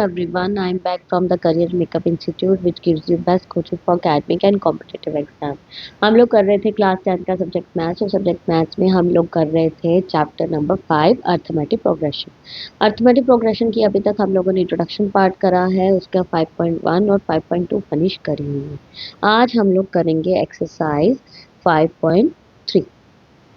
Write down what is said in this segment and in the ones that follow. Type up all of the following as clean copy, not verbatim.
everyone, I'm back from the Career Makeup Institute which gives you best coaching for academic and competitive exam। हम लोग कर रहे थे class 10 का subject maths और सब्जेक्ट मैथ्स में हम लोग कर रहे थे chapter number 5 arithmetic progression. Arithmetic progression की अभी तक हम लोगों ने इंट्रोडक्शन पार्ट करा है, उसका 5.1 और 5.2 फिनिश करी हुई है। आज हम लोग करेंगे एक्सरसाइज 5.3।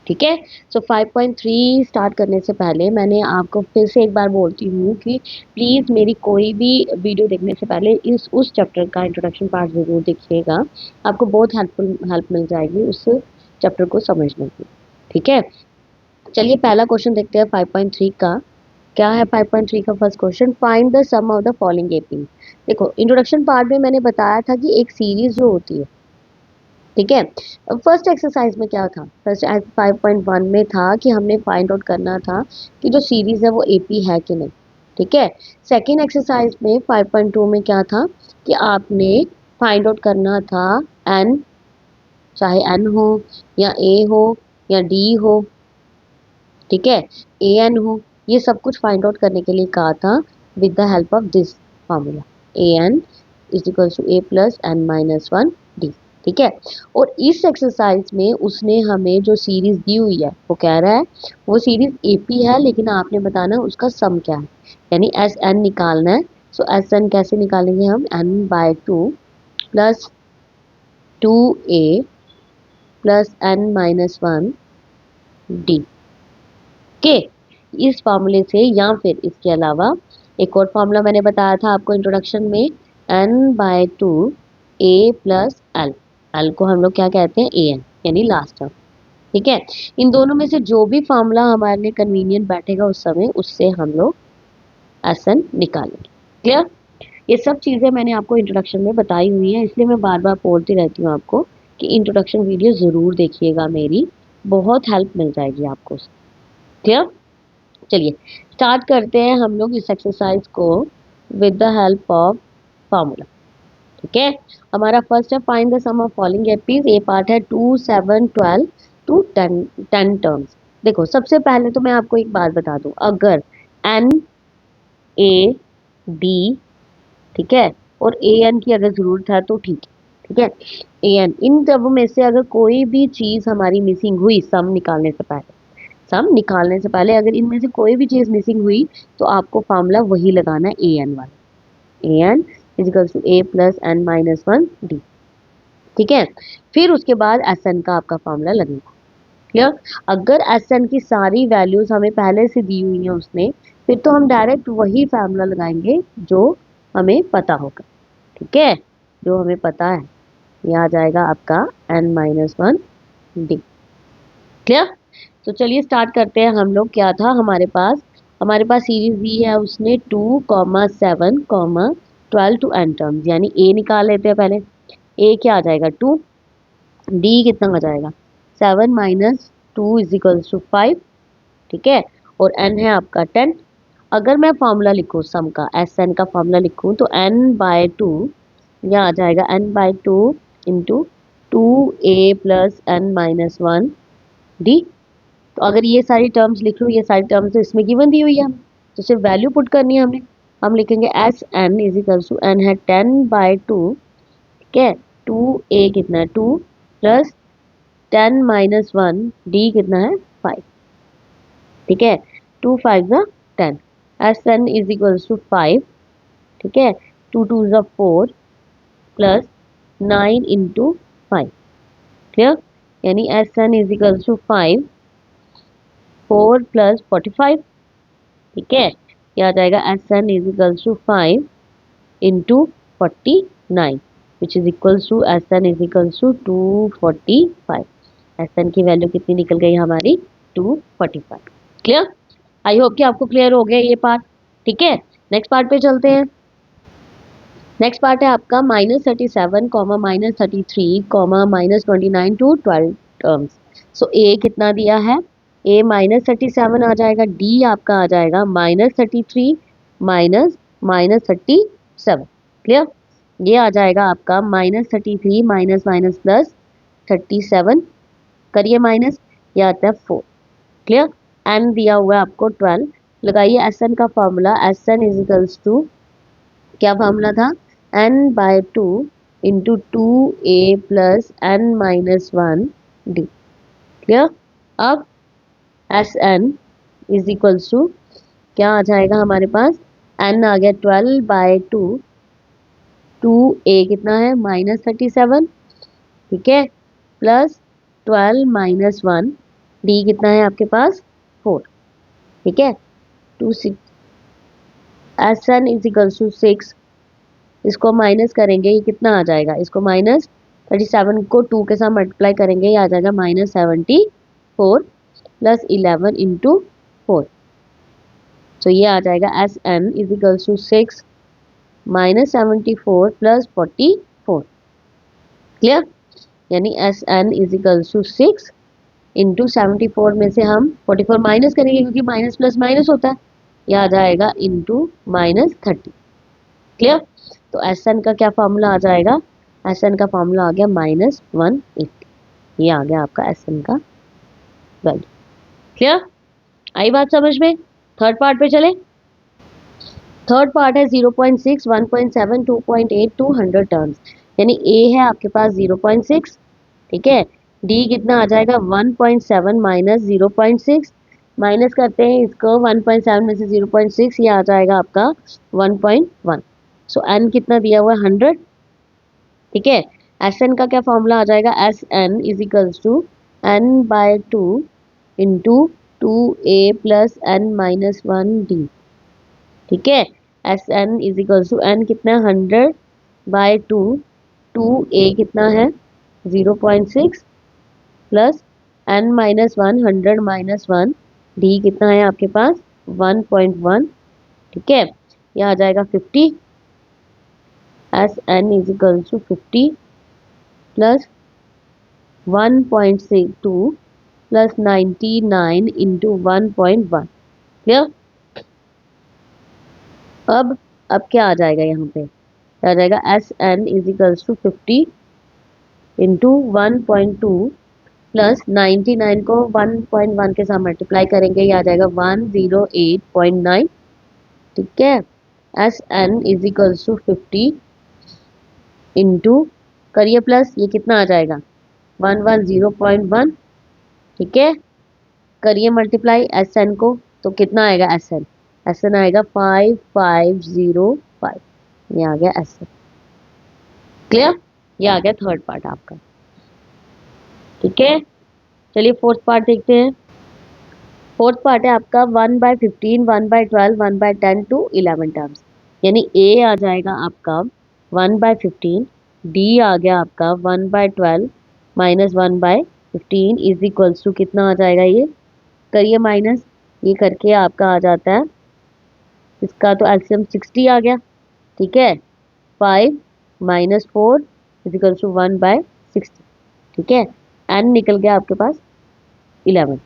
ठीक है। सो 5.3 स्टार्ट करने से पहले मैंने आपको फिर से एक बार बोलती हूँ कि प्लीज़ मेरी कोई भी वीडियो देखने से पहले इस उस चैप्टर का इंट्रोडक्शन पार्ट ज़रूर देखिएगा। आपको बहुत हेल्प मिल जाएगी उस चैप्टर को समझने की। ठीक है, चलिए पहला क्वेश्चन देखते हैं 5.3 का। क्या है 5.3 का first question? Find the sum of the following AP. देखो, इंट्रोडक्शन पार्ट में मैंने बताया था कि एक सीरीज जो होती है, ठीक है। फर्स्ट एक्सरसाइज में क्या था? फर्स्ट 5.1 में था कि हमने फाइंड आउट करना था कि जो सीरीज है वो एपी है कि नहीं। ठीक है। सेकेंड एक्सरसाइज में 5.2 में क्या था कि आपने फाइंड आउट करना था एन, चाहे एन हो या ए हो या डी हो, ठीक है, ए एन हो, ये सब कुछ फाइंड आउट करने के लिए कहा था with the help of this formula a N is equal to A plus N minus one D. ठीक है। और इस एक्सरसाइज में उसने हमें जो सीरीज दी हुई है वो कह रहा है वो सीरीज एपी है, लेकिन आपने बताना उसका सम क्या है, यानी एस एन निकालना है। सो एस एन कैसे निकालेंगे हम? N by two plus two A plus N minus one d के, इस फार्मूले से, या फिर इसके अलावा एक और फार्मूला मैंने बताया था आपको इंट्रोडक्शन में, n by two A plus L. L को हम लोग क्या कहते हैं? ए एन, यानी लास्ट टर्म। ठीक है। इन दोनों में से जो भी फार्मूला हमारे लिए कन्वीनियंट बैठेगा उस समय, उससे हम लोग एस एन निकालेंगे। क्लियर? ये सब चीज़ें मैंने आपको इंट्रोडक्शन में बताई हुई है, इसलिए मैं बार बार बोलती रहती हूँ आपको कि इंट्रोडक्शन वीडियो ज़रूर देखिएगा, मेरी बहुत हेल्प मिल जाएगी आपको। क्लियर? चलिए स्टार्ट करते हैं हम लोग इस एक्सरसाइज को with the help of formula. ठीक है। हमारा फर्स्ट है find the sum of following APs. A part है 2, 7, 12 टू 10 टर्म्स। देखो, सबसे पहले तो मैं आपको एक बात बता दूं, अगर एन ए बी, ठीक है, और ए एन की अगर जरूरत है तो ठीक है। ठीक है, ए एन, इन सब में से अगर कोई भी चीज हमारी मिसिंग हुई सम निकालने से पहले, सम निकालने से पहले अगर इनमें से कोई भी चीज़ मिसिंग हुई तो आपको फार्मूला वही लगाना है, ए एन वाला। A N इजिकल्स to A plus N minus one D. ठीक है। फिर उसके बाद एस एन का आपका फार्मूला लगेगा। क्लियर? अगर एस एन की सारी वैल्यूज हमें पहले से दी हुई है उसने, फिर तो हम डायरेक्ट वही फार्मूला लगाएंगे जो हमें पता होगा। ठीक है, जो हमें पता है, ये आ जाएगा आपका n minus one d. Clear? तो चलिए स्टार्ट करते हैं हम लोग। क्या था हमारे पास सीरीज दी है उसने 2, 7, 12 टू एन टर्म्स, यानी ए निकाल लेते हैं पहले। ए क्या आ जाएगा? 2। डी कितना आ जाएगा? 7 माइनस 2 इज इक्वल्स टू 5। ठीक है। और एन है आपका 10। अगर मैं फॉर्मूला लिखूँ सम का, एस एन का फॉर्मूला लिखूँ, तो एन बाय टू, यह आ जाएगा n by two into 2a plus N minus one d. तो अगर ये सारी टर्म्स लिख लूँ, ये सारी टर्म्स तो इसमें गिवन दी हुई है, हमें तो सिर्फ वैल्यू पुट करनी है हमने। हम लिखेंगे S N is equal to, n है 10/2, ठीक है, 2a कितना है 2 प्लस 10 माइनस वन डी कितना है 5। ठीक है, 2 5 ज़ा 10, S N is equal to 5, ठीक है, 2 2 ज़ा 4 प्लस 9 इंटू 5। क्लियर? यानी S N is equal to 5, 4 plus 45। ठीक है, क्या आ जाएगा? S N is equals to 5 into 49 which is equals to S N is equals to 245। S n की वैल्यू कितनी निकल गई हमारी? 245। क्लियर? आई होप कि आपको क्लियर हो गया ये पार्ट। ठीक है, नेक्स्ट पार्ट पे चलते हैं। नेक्स्ट पार्ट है आपका -37, -33, -29 टू 12 टर्म्स। सो ए कितना दिया है? ए -37 आ जाएगा, डी आपका आ जाएगा -33 माइनस -37। क्लियर? ये आ जाएगा आपका -33 माइनस माइनस प्लस 37, करिए माइनस, ये आता है 4। क्लियर? एन दिया हुआ है आपको 12, लगाइए एस एन का formula, S N is equals to क्या फॉर्मूला था, n/2 into 2a plus n-1 d। Clear. अब Sn इज इक्वल्स टू क्या आ जाएगा हमारे पास, n आ गया 12/2, 2a कितना है -37, ठीक है, प्लस 12-1 d कितना है आपके पास 4, ठीक है। 2 Sn इज इक्वल्स टू 6, इसको माइनस करेंगे ये कितना आ जाएगा, इसको -37 को 2 के साथ मल्टीप्लाई करेंगे, ये आ जाएगा -74 प्लस 11 इंटू 4। तो ये आ जाएगा Sn is equals to 6 -74 plus 44। Clear. यानी Sn is equals to 6 into 74 में से हम 44 माइनस करेंगे क्योंकि माइनस प्लस माइनस होता है, यह आ जाएगा इंटू -30। क्लियर। तो Sn का क्या फॉर्मूला आ जाएगा, Sn का फॉर्मूला आ गया -180। ये आ गया आपका Sn का वैल्यू। क्लियर, आई बात समझ में। थर्ड पार्ट पे चले। थर्ड पार्ट है 0.6, 1.7, 2.8, 200 टर्न्स। यानी ए है आपके पास 0.6, ठीक है, डी कितना आ जाएगा 1.7 माइनस 0.6, माइनस करते हैं इसको 1.7 में से 0.6, ये आ जाएगा आपका 1.1। सो एन कितना दिया हुआ है 100, ठीक है। एस एन का क्या फॉर्मूला आ जाएगा, S N is equals to n/2 into 2a plus n-1d, ठीक है। S N is equals to n कितना 100/2, 2a कितना है 0.6 प्लस n-1 100-1 d कितना है आपके पास 1.1, ठीक है। यह आ जाएगा 50। S N is equals to 50 plus 1.62 plus 99 into 1.1। Clear. अब क्या आ जाएगा यहाँ पे, आ जाएगा S N is equals to 50 into 1.2 plus 99 को 1.1 के साथ मल्टीप्लाई करेंगे, ये आ जाएगा 108.9, ठीक है। S N is equals to 50 into करिए प्लस, ये कितना आ जाएगा 110.1, ठीक है, करिए मल्टीप्लाई एस एन को, तो कितना आएगा एस एन, एस एन आएगा 5505। ये आ गया एस एन। क्लियर। ये आ गया थर्ड पार्ट आपका, ठीक है। चलिए फोर्थ पार्ट देखते हैं। फोर्थ पार्ट है आपका 1/15, 1/12, 1/10 टू 11 टर्म्स। यानी ए आ जाएगा आपका 1/15, डी आ गया आपका 1/12 माइनस 1/15 इज इक्वल्स टू कितना आ जाएगा, ये करिए माइनस, ये करके आपका आ जाता है, इसका तो एलसीएम 60 आ गया, ठीक है। 5 माइनस 4 इज इक्वल्स टू 1/60, ठीक है। एन निकल गया आपके पास 11,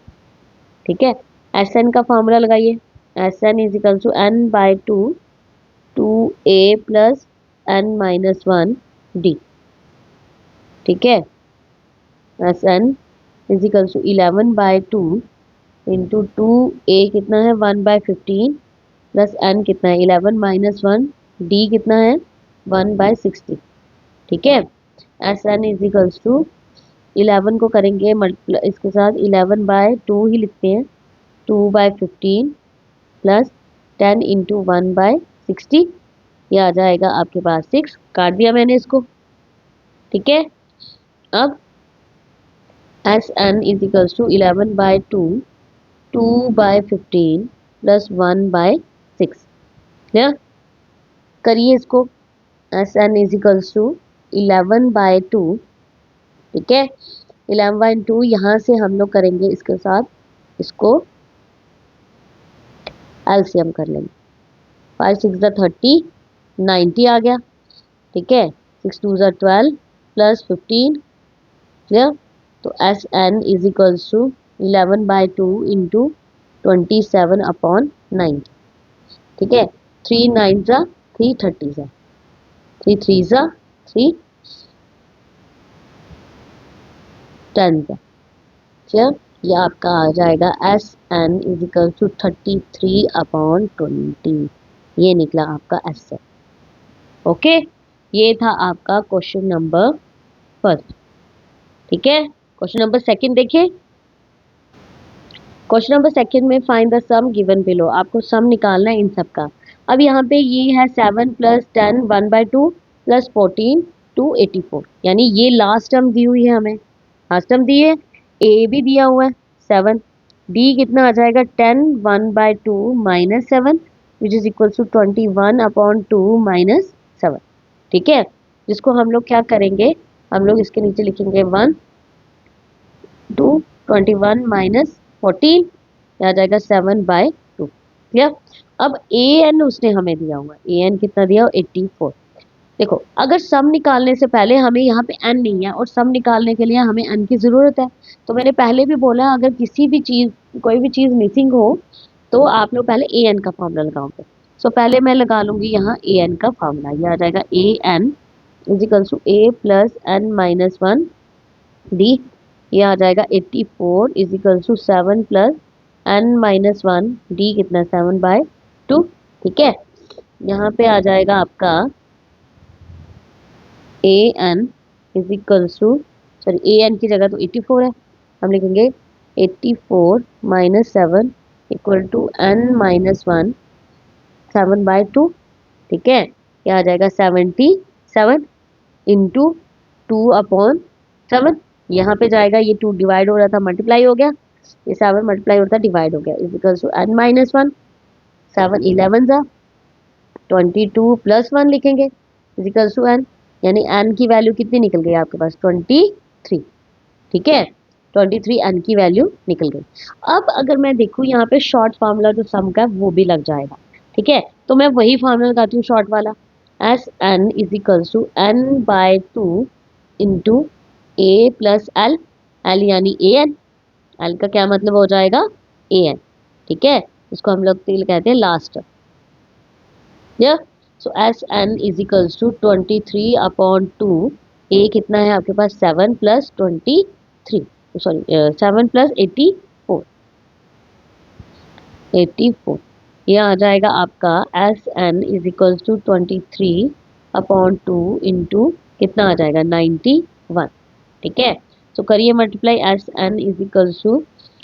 ठीक है। एस एन का फॉर्मूला लगाइए, S N is equal to n/2, 2a plus n-1d, ठीक है। S N is equal to 11/2 into 2a कितना है 1/15 प्लस n कितना है 11-1, d कितना है 1/60, ठीक है। S N is equals to 11 को करेंगे मल्टीप्लाई, इसके साथ 11/2 ही लिखते हैं, 2/15 प्लस 10 इंटू 1/60, ये आ जाएगा आपके पास 6, काट दिया मैंने इसको, ठीक है। अब S N is equals to 11/2, 2/15 plus 1/6। Clear. करिए इसको, S N is equals to 11/2, ठीक है। 11/2 यहाँ से हम लोग करेंगे इसके साथ, इसको एलसीएम कर लेंगे, 5 6 30, 90 आ गया, ठीक है। 6 2 12 प्लस 15। क्लियर। तो S N is equals to 11/2 into 27/90, ठीक है। 3 9 जा 3 30 जा 3 3 जा 3 10 जा। क्लियर। ये आपका आ जाएगा S N is equal to 33/20, ये निकला आपका एस एन। ओके, ये था आपका क्वेश्चन नंबर फर्स्ट। ठीक है, क्वेश्चन नंबर सेकंड देखिए। क्वेश्चन नंबर सेकंड में find the sum given below, आपको सम निकालना है इन सब का। अब यहाँ पे ये है 7 + 10 1/2 + 14 284, यानी ये लास्ट टर्म दी हुई है हमें, लास्ट टर्म दी है। ए भी दिया हुआ है 7, डी कितना आ जाएगा 10 1/2 - 7 विच इज इक्वल टू 21/2 - 7। ठीक है, जिसको हम लोग क्या करेंगे, हम लोग इसके नीचे लिखेंगे 1 2 21 - 14, आ जाएगा 7/2। क्लियर। अब ए एन उसने हमें दिया हुआ, ए एन कितना दिया हो 84। देखो, अगर सम निकालने से पहले हमें यहाँ पे एन नहीं है और सम निकालने के लिए हमें एन की ज़रूरत है, तो मैंने पहले भी बोला अगर किसी भी चीज़, कोई भी चीज़ मिसिंग हो तो आप लोग पहले ए एन का फॉर्मूला लगाओगे। सो पहले मैं लगा लूँगी यहाँ ए एन का फॉर्मूला, ये आ जाएगा A N इजिकल्स to A plus N minus 1 D, ये आ जाएगा 84 equals to 7 plus N minus 1 D कितना 7/2। ठीक है, यहाँ पे आ जाएगा आपका A N is equals to, sorry A N की जगह तो 84 है, हम लिखेंगे 84 - 7 इक्वल टू एन माइनस 1 7/2। ठीक है, ये आ जाएगा 77 इंटू 2/7, यहाँ पे जाएगा, ये 2 डिवाइड हो रहा था मल्टीप्लाई हो गया, ये 7 मल्टीप्लाई होता डिवाइड हो गया, is equals to N minus 1 7 11 जा 22 + 1 लिखेंगे इज इक्वल्स टू एन, यानी एन की वैल्यू कितनी निकल गई आपके पास 23। ठीक है, 23 एन की वैल्यू निकल गई। अब अगर मैं देखूँ यहाँ पे शॉर्ट फार्मूला जो सम का है वो भी लग जाएगा। ठीक है, तो मैं वही फार्मूला लगाती हूँ शॉर्ट वाला, S N is equals to n/2 into A plus L, l यानी ए एन, एल का क्या मतलब हो जाएगा ए एन। ठीक है, इसको हम लोग कहते हैं last. So S N is equals to 23/2, a कितना है आपके पास 7 + 23, सॉरी 7 + 84, ये आ जाएगा आपका S N is equals to 23/2 into कितना आ जाएगा 91। ठीक है, तो करिए multiply, S N is equals to,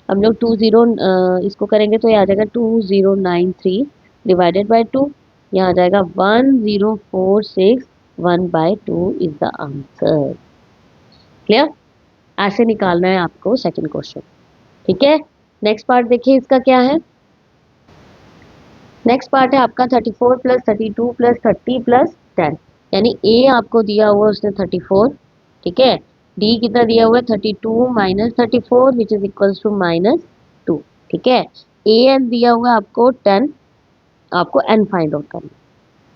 हम लोग 20 इसको करेंगे तो ये आ जाएगा 2093 डिवाइडेड बाय 2, यहाँ आ जाएगा 1046 1/2 इज द आंसर। क्लियर, ऐसे निकालना है आपको सेकंड क्वेश्चन। ठीक है, नेक्स्ट पार्ट देखिए इसका क्या है। नेक्स्ट पार्ट है आपका 34 + 32 + 30 + 10, यानी ए आपको दिया हुआ उसने 34। ठीक है, डी कितना दिया हुआ है 32 - 34 विच इज इक्वल्स टू -2। ठीक है, ए एन दिया हुआ है आपको 10, आपको एन फाइंड आउट करना है,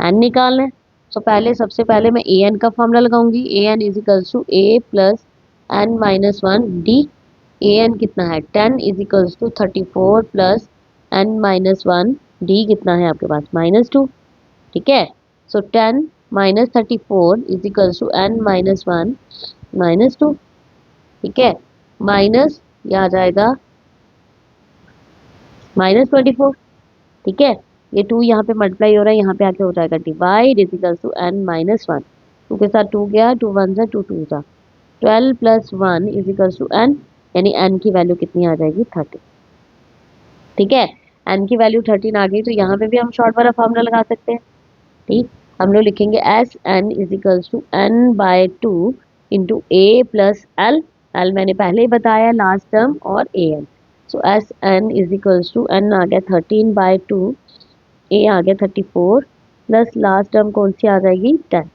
एन निकालना है। सो पहले सबसे पहले मैं ए एन का फॉर्मूला लगाऊंगी, A N is equals to A plus N minus 1 D, A N कितना है 10 is equals to 34 plus N minus 1 D कितना है आपके पास -2। ठीक है, so 10 - 34 is equals to N minus 1 -2। ठीक है, माइनस ये आ जाएगा -24। ठीक है, ये 2 यहाँ पे मल्टीप्लाई हो रहा है, यहाँ पे आके हो जाएगा divide is equals to N minus 1, 2 के साथ 2 गया, 2 1 जा 2 2 जा 12 + 1 इज इक्वल्स टू एन, यानी एन की वैल्यू कितनी आ जाएगी 30। ठीक है, एन की वैल्यू 13 आ गई, तो यहाँ पे भी हम शॉर्ट वाला फॉर्मूला लगा सकते हैं। ठीक, हम लोग लिखेंगे S N is equals to n/2 into A plus L, L मैंने पहले ही बताया लास्ट टर्म, और A N. So S N is equals to N आ गया 13/2, ए आ गया 34 प्लस लास्ट टर्म कौन सी आ जाएगी 10।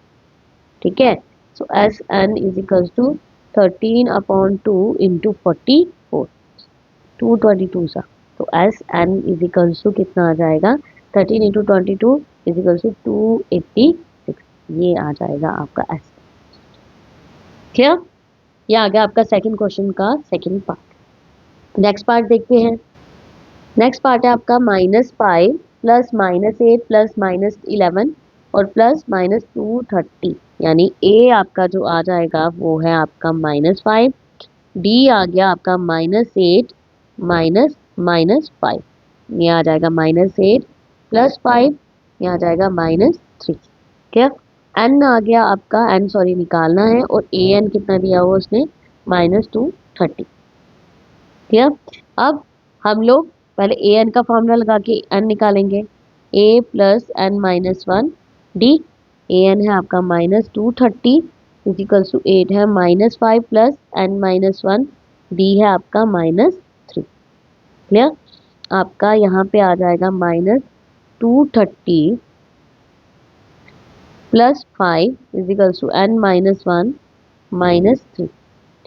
ठीक है, so S N is equals to 13/2 into 44 222 सा, तो S N is equals to कितना आ जाएगा 13 इंटू 22 इज इक्वल्स टू 286, ये आ जाएगा आपका एस। क्लियर, ये आ गया आपका सेकंड क्वेश्चन का सेकंड पार्ट। नेक्स्ट पार्ट देखते हैं। नेक्स्ट पार्ट है आपका -5 + -8 + -11 और +-230, यानी ए आपका जो आ जाएगा वो है आपका -5, डी आ गया आपका -8 -5, ये आ जाएगा -8 + 5, ये आ जाएगा -3। क्या, एन आ गया आपका, एन सॉरी निकालना है, और ए एन कितना दिया हुआ उसने, -230। क्लियर। अब हम लोग पहले ए एन का फॉर्मूला लगा के एन निकालेंगे, A plus N minus one D. A N है आपका -230 इजिकल्स टू 8 है -5 plus N minus one, D है आपका -3। क्लियर। आपका यहाँ पे आ जाएगा -230 plus 5 is equals to N minus one -3।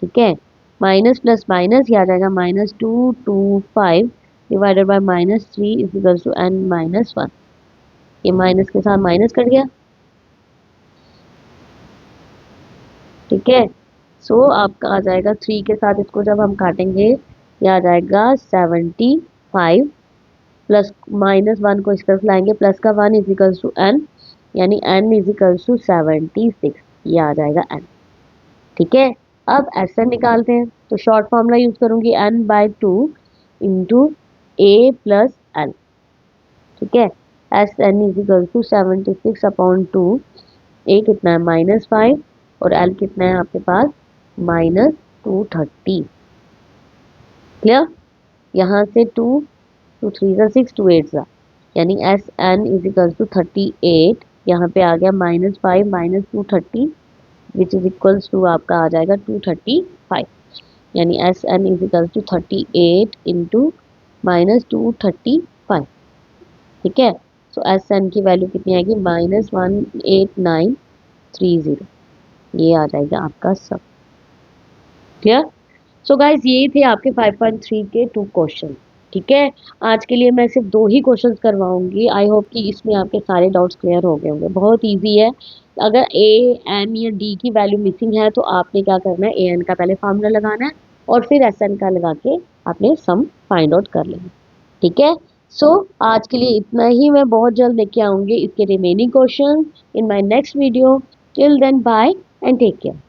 ठीक है, माइनस प्लस माइनस ये आ जाएगा -225 divided by -3 is equals to N minus one. ये माइनस के साथ माइनस कट गया। ठीक है, सो आपका आ जाएगा 3 के साथ इसको जब हम काटेंगे, ये आ जाएगा 75 प्लस -1 को इस तरफ लाएंगे, प्लस का 1 इजिकल्स टू एन, यानी n इजिकल्स टू 76, ये आ जाएगा n। ठीक है, अब एस एन निकालते हैं, तो शॉर्ट फॉर्मूला यूज करूंगी n/2 इंटू ए प्लस एन। ठीक है, एस एन इजिकल्स टू 76/2, ए कितना है -5 और एल कितना है आपके पास -230। क्लियर। यहाँ से 2 2 3 6 2 8 यानी एस एन इजिकल्स टू 38, यहाँ पे आ गया -5 -230 विच इज इक्वल्स टू आपका आ जाएगा 235, यानी एस एन इजिकल्स टू 38 इंटू -235। ठीक है, सो एस एन की वैल्यू कितनी आएगी -18930, ये आ जाएगा आपका सब। क्लियर। सो गाइज ये थे आपके 5.3 के 2 क्वेश्चन। ठीक है, आज के लिए मैं सिर्फ 2 ही क्वेश्चंस करवाऊंगी। आई होप कि इसमें आपके सारे डाउट्स क्लियर हो गए होंगे। बहुत इजी है। अगर ए एम या डी की वैल्यू मिसिंग है तो आपने क्या करना है, ए एन का पहले फार्मूला लगाना है और फिर एस एन का लगा के आपने सम फाइंड आउट कर लेना। ठीक है, सो आज के लिए इतना ही। मैं बहुत जल्द लेके आऊंगी इसके remaining question in my next video. Till then bye and take care.